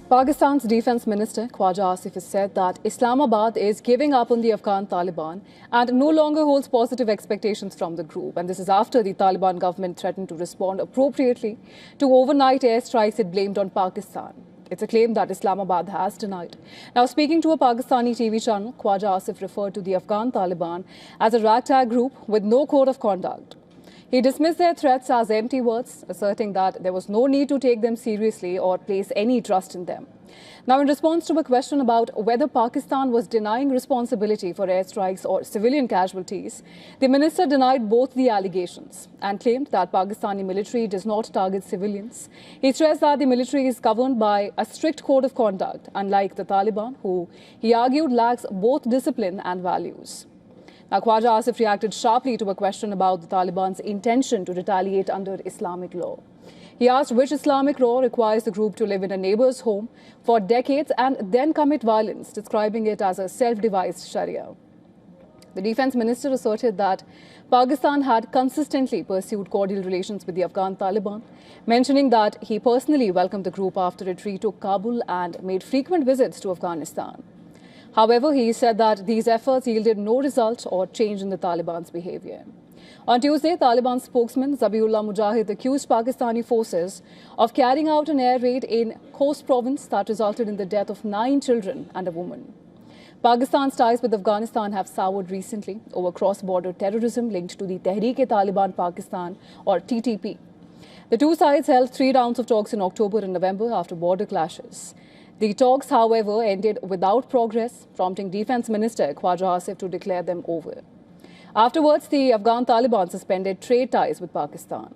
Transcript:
Pakistan's Defence Minister Khawaja Asif has said that Islamabad is giving up on the Afghan Taliban and no longer holds positive expectations from the group. And this is after the Taliban government threatened to respond appropriately to overnight airstrikes it blamed on Pakistan. It's a claim that Islamabad has denied. Now, speaking to a Pakistani TV channel, Khawaja Asif referred to the Afghan Taliban as a ragtag group with no code of conduct. He dismissed their threats as empty words, asserting that there was no need to take them seriously or place any trust in them. Now, in response to a question about whether Pakistan was denying responsibility for airstrikes or civilian casualties, the minister denied both the allegations and claimed that Pakistani military does not target civilians. He stressed that the military is governed by a strict code of conduct, unlike the Taliban, who he argued lacks both discipline and values. Now, Khawaja Asif reacted sharply to a question about the Taliban's intention to retaliate under Islamic law. He asked which Islamic law requires the group to live in a neighbor's home for decades and then commit violence, describing it as a self-devised Sharia. The defense minister asserted that Pakistan had consistently pursued cordial relations with the Afghan Taliban, mentioning that he personally welcomed the group after it retook Kabul and made frequent visits to Afghanistan. However, he said that these efforts yielded no result or change in the Taliban's behavior. On Tuesday, Taliban spokesman Zabiullah Mujahid accused Pakistani forces of carrying out an air raid in Khost province that resulted in the death of 9 children and a woman. Pakistan's ties with Afghanistan have soured recently over cross-border terrorism linked to the Tehreek-e-Taliban Pakistan or TTP. The two sides held 3 rounds of talks in October and November after border clashes. The talks, however, ended without progress, prompting Defence Minister Khawaja Asif to declare them over. Afterwards, the Afghan Taliban suspended trade ties with Pakistan.